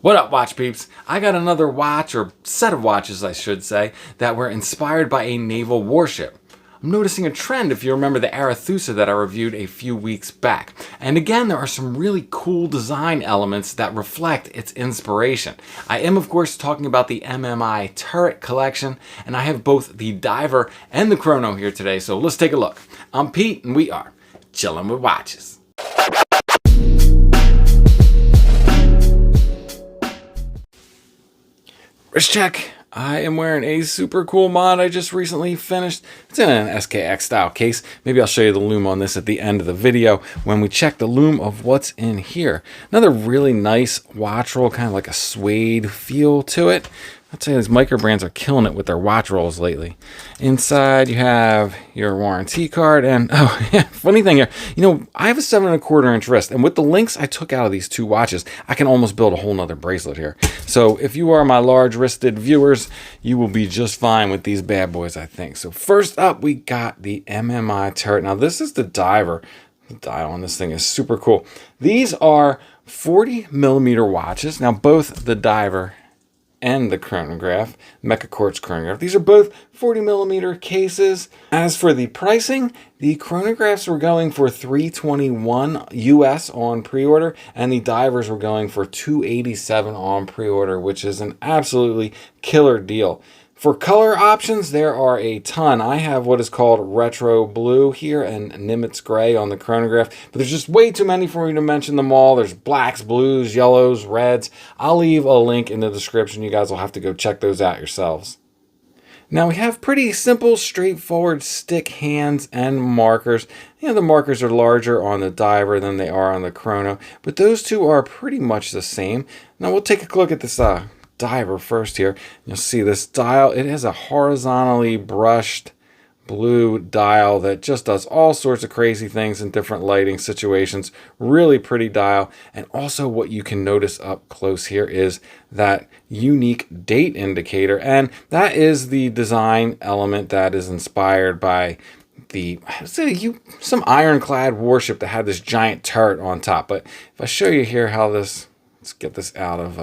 What up, watch peeps? I got another watch, or set of watches I should say, that were inspired by a naval warship. I'm noticing a trend if you remember the Arethusa that I reviewed a few weeks back. And again, there are some really cool design elements that reflect its inspiration. I am of course talking about the MMI turret collection, and I have both the diver and the chrono here today, so let's take a look. I'm Pete, and we are chilling with watches. Wrist check. I am wearing a super cool mod I just recently finished. It's in an SKX style case. Maybe I'll show you the loom on this at the end of the video when we check the loom of what's in here. Another really nice watch roll, kind of like a suede feel to it. I'd say these micro brands are killing it with their watch rolls lately. Inside you have your warranty card, and oh yeah, funny thing here, you know, I have a 7 1/4 inch wrist, and with the links I took out of these two watches, I can almost build a whole nother bracelet here. So if you are my large wristed viewers, you will be just fine with these bad boys, I think. So first up, we got the MMI turret. Now this is the diver. The dial on this thing is super cool. These are 40mm watches. Now both the diver and the chronograph, Mecha Quartz chronograph. These are both 40mm cases. As for the pricing, the chronographs were going for $321 US on pre-order, and the divers were going for $287 on pre-order, which is an absolutely killer deal. For color options, there are a ton. I have what is called retro blue here and Nimitz gray on the chronograph, but there's just way too many for me to mention them all. There's blacks, blues, yellows, reds. I'll leave a link in the description. You guys will have to go check those out yourselves. Now we have pretty simple, straightforward stick hands and markers. You know, the markers are larger on the diver than they are on the chrono, but those two are pretty much the same. Now we'll take a look at this diver first here. You'll see this dial. It has a horizontally brushed blue dial that just does all sorts of crazy things in different lighting situations. Really pretty dial. And also what you can notice up close here is that unique date indicator, and that is the design element that is inspired by some ironclad warship that had this giant turret on top. But if I show you here how this, let's get this out of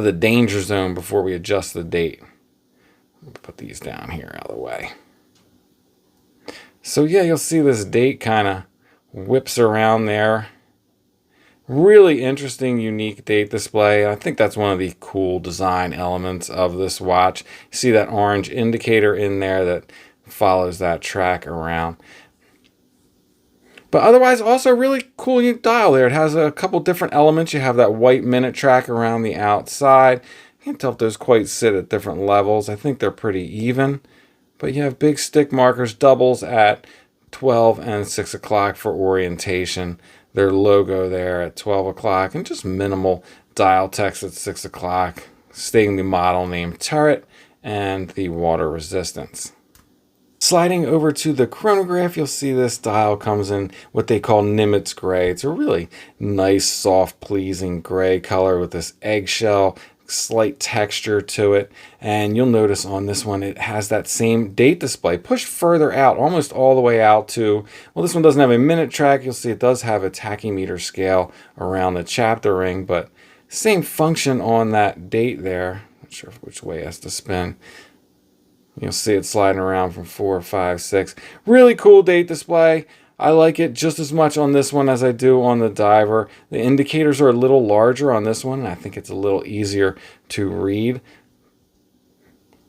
the danger zone before we adjust the date. Put these down here out of the way. So yeah, you'll see this date kind of whips around there. Really interesting, unique date display. I think that's one of the cool design elements of this watch. You see that orange indicator in there that follows that track around. But otherwise, also really cool unique dial there. It has a couple different elements. You have that white minute track around the outside. You can't tell if those quite sit at different levels. I think they're pretty even. But you have big stick markers, doubles at 12 and 6 o'clock for orientation. Their logo there at 12 o'clock, and just minimal dial text at 6 o'clock, stating the model name turret and the water resistance. Sliding over to the chronograph, you'll see this dial comes in what they call Nimitz gray. It's a really nice, soft, pleasing gray color with this eggshell, slight texture to it. And you'll notice on this one, it has that same date display pushed further out, almost all the way out to, well, this one doesn't have a minute track. You'll see it does have a tachymeter scale around the chapter ring, but same function on that date there. Not sure which way it has to spin. You'll see it sliding around from 4, 5, 6. Really cool date display. I like it just as much on this one as I do on the diver. The indicators are a little larger on this one, and I think it's a little easier to read.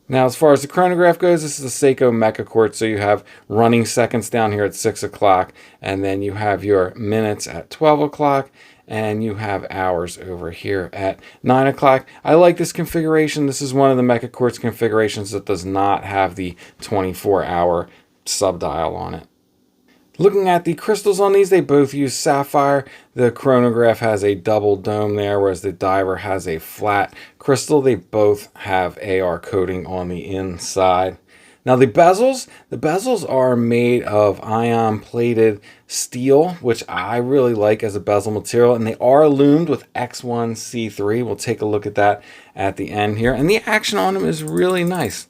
Now, as far as the chronograph goes, this is the Seiko Mecha Quartz, so you have running seconds down here at 6 o'clock, and then you have your minutes at 12 o'clock, and you have hours over here at 9 o'clock. I like this configuration. This is one of the Mecha Quartz configurations that does not have the 24-hour subdial on it. Looking at the crystals on these, they both use sapphire. The chronograph has a double dome there, whereas the diver has a flat crystal. They both have AR coating on the inside. Now the bezels are made of ion plated steel, which I really like as a bezel material, and they are loomed with X1C3. We'll take a look at that at the end here. And the action on them is really nice.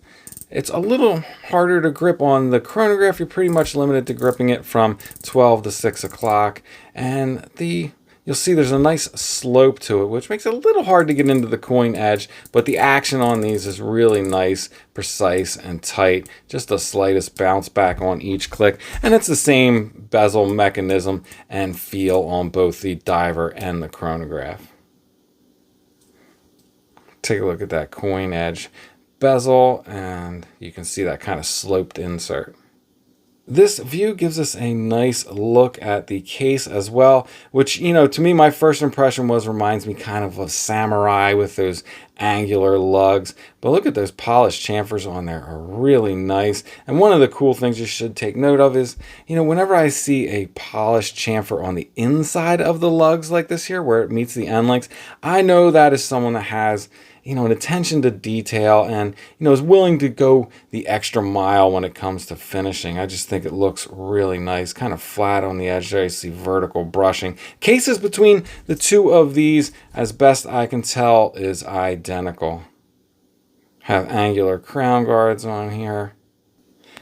It's a little harder to grip on the chronograph. You're pretty much limited to gripping it from 12 to 6 o'clock. And the you'll see there's a nice slope to it, which makes it a little hard to get into the coin edge, but the action on these is really nice, precise, and tight. Just the slightest bounce back on each click, and it's the same bezel mechanism and feel on both the diver and the chronograph. Take a look at that coin edge bezel, and you can see that kind of sloped insert. This view gives us a nice look at the case as well, which, you know, to me, my first impression reminds me kind of samurai with those angular lugs. But look at those polished chamfers on there, are really nice. And one of the cool things you should take note of is, you know, whenever I see a polished chamfer on the inside of the lugs like this here, where it meets the end links, I know that is someone that has, you know, an attention to detail and, you know, is willing to go the extra mile when it comes to finishing. I just think it looks really nice, kind of flat on the edge there. You see vertical brushing. Cases between the two of these, as best I can tell, is identical. Have angular crown guards on here.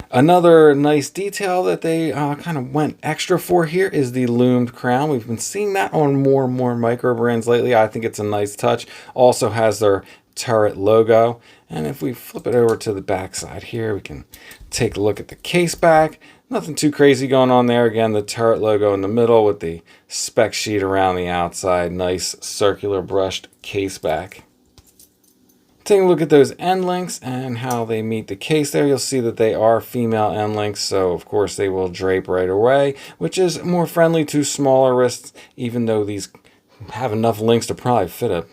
Another nice detail that they kind of went extra for here is the loomed crown. We've been seeing that on more and more micro brands lately. I think it's a nice touch. Also has their turret logo. And if we flip it over to the back side here, we can take a look at the case back. Nothing too crazy going on there. Again, the turret logo in the middle with the spec sheet around the outside. Nice circular brushed case back. Taking a look at those end links and how they meet the case there, you'll see that they are female end links, so of course they will drape right away, which is more friendly to smaller wrists, even though these have enough links to probably fit a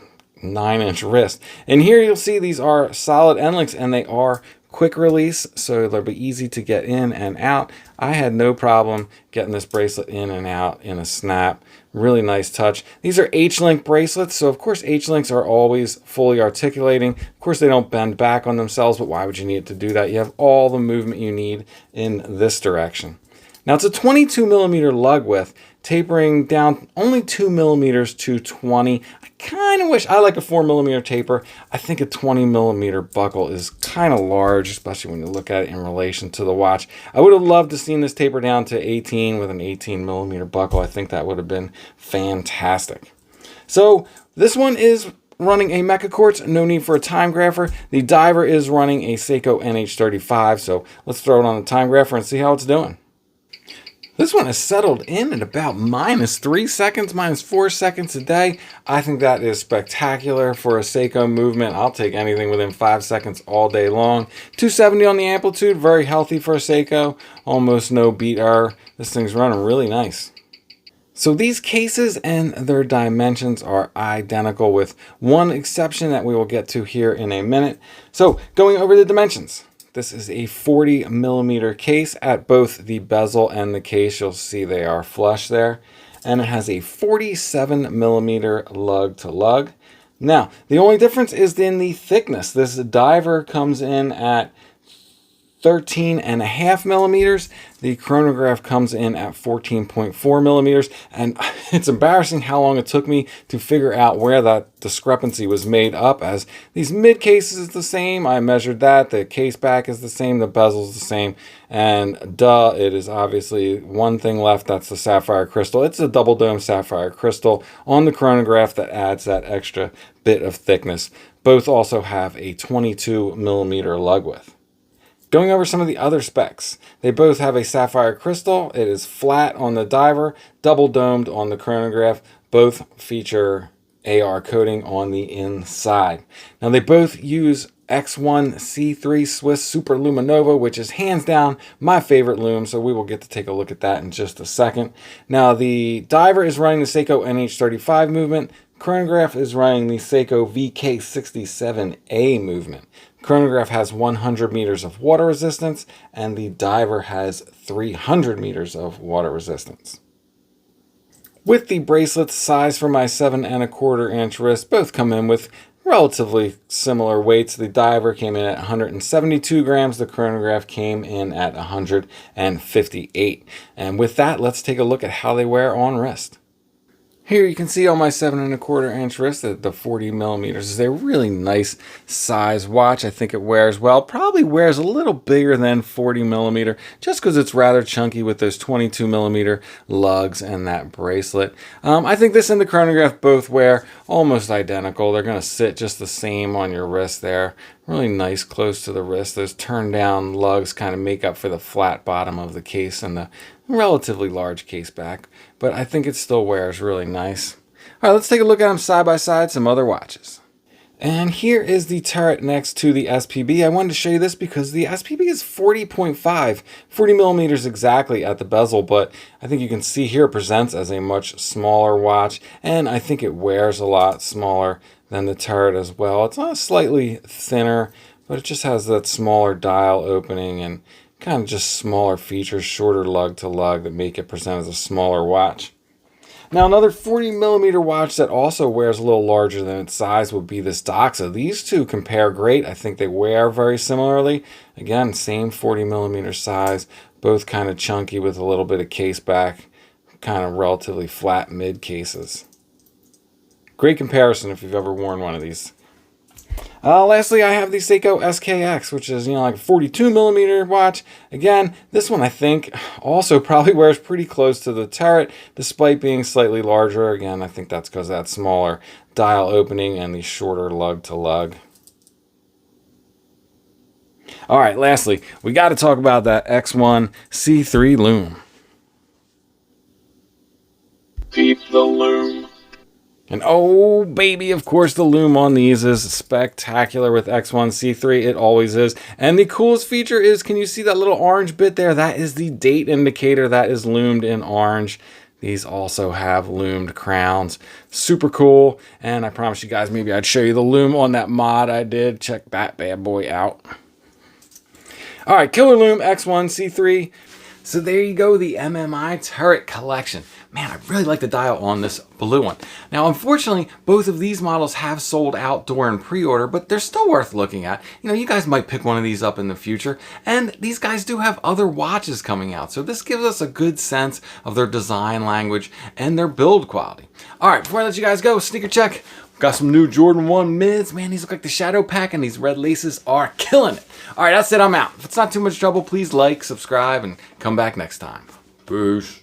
9-inch wrist. And here you'll see these are solid end links, and they are quick release, so they'll be easy to get in and out. I had no problem getting this bracelet in and out in a snap. Really nice touch. These are H-link bracelets, so of course H-links are always fully articulating. Of course they don't bend back on themselves, but why would you need to do that? You have all the movement you need in this direction. Now it's a 22 millimeter lug width, tapering down only 2 millimeters to 20. I kind of wish, I like a 4 millimeter taper. I think a 20 millimeter buckle is kind of large, especially when you look at it in relation to the watch. I would have loved to seen this taper down to 18 with an 18 millimeter buckle. I think that would have been fantastic. So this one is running a Mecha Quartz, no need for a Timegrapher. The diver is running a Seiko NH35, so let's throw it on the Timegrapher and see how it's doing. This one has settled in at about -3 seconds, -4 seconds a day. I think that is spectacular for a Seiko movement. I'll take anything within 5 seconds all day long. 270 on the amplitude, very healthy for a Seiko. Almost no beat error. This thing's running really nice. So these cases and their dimensions are identical with one exception that we will get to here in a minute. So going over the dimensions. This is a 40 millimeter case at both the bezel and the case. You'll see they are flush there. And it has a 47 millimeter lug to lug. Now, the only difference is in the thickness. This diver comes in at 13.5 millimeters. The chronograph comes in at 14.4 millimeters. And it's embarrassing how long it took me to figure out where that discrepancy was made up, as these mid cases is the same. I measured that. The case back is the same. The bezel is the same. And duh, it is obviously one thing left. That's the sapphire crystal. It's a double dome sapphire crystal on the chronograph that adds that extra bit of thickness. Both also have a 22 millimeter lug width. Going over some of the other specs, they both have a sapphire crystal. It is flat on the diver, double domed on the chronograph. Both feature AR coating on the inside. Now they both use X1 C3 Swiss Super Luminova, which is hands down my favorite loom, so we will get to take a look at that in just a second. Now the diver is running the Seiko NH35 movement. Chronograph is running the Seiko VK67A movement. Chronograph has 100 meters of water resistance, and the diver has 300 meters of water resistance. With the bracelets, size for my 7¼ inch wrist, both come in with relatively similar weights. The diver came in at 172 grams. The chronograph came in at 158. And with that, let's take a look at how they wear on wrist. Here you can see on my 7¼ inch wrist that the 40 millimeters is a really nice size watch. I think it wears well. Probably wears a little bigger than 40 millimeter just because it's rather chunky with those 22 millimeter lugs and that bracelet. I think this and the chronograph both wear almost identical. They're going to sit just the same on your wrist there. Really nice close to the wrist. Those turn down lugs kind of make up for the flat bottom of the case and the relatively large case back, but I think it still wears really nice. All right, let's take a look at them side by side, some other watches. And here is the turret next to the SPB. I wanted to show you this because the SPB is 40.5, 40 millimeters exactly at the bezel, but I think you can see here it presents as a much smaller watch, and I think it wears a lot smaller than the turret as well. It's not slightly thinner, but it just has that smaller dial opening and kind of just smaller features, shorter lug to lug that make it present as a smaller watch. Now another 40 millimeter watch that also wears a little larger than its size would be this Doxa. These two compare great. I think they wear very similarly. Again, same 40 millimeter size, both kind of chunky with a little bit of case back, kind of relatively flat mid cases. Great comparison if you've ever worn one of these. Lastly, I have the Seiko SKX, which is, like a 42 millimeter watch. Again, this one I think also probably wears pretty close to the turret, despite being slightly larger. Again, I think that's because of that smaller dial opening and the shorter lug to lug. All right, lastly, we got to talk about that X1 C3 Loom. Keep the Loom. And oh baby, of course the Loom on these is spectacular with X1 C3. It always is. And the coolest feature is, can you see that little orange bit there? That is the date indicator that is loomed in orange. These also have loomed crowns. Super cool. And I promised you guys maybe I'd show you the Loom on that mod I did. Check that bad boy out. All right, Killer Loom X1 C3. So there you go, the MMI turret collection. Man, I really like the dial on this blue one. Now, unfortunately, both of these models have sold out during pre-order, but they're still worth looking at. You guys might pick one of these up in the future. And these guys do have other watches coming out. So this gives us a good sense of their design language and their build quality. All right, before I let you guys go, sneaker check. Got some new Jordan 1 mids. Man, these look like the Shadow Pack, and these red laces are killing it. All right, that's it. I'm out. If it's not too much trouble, please like, subscribe, and come back next time. Peace.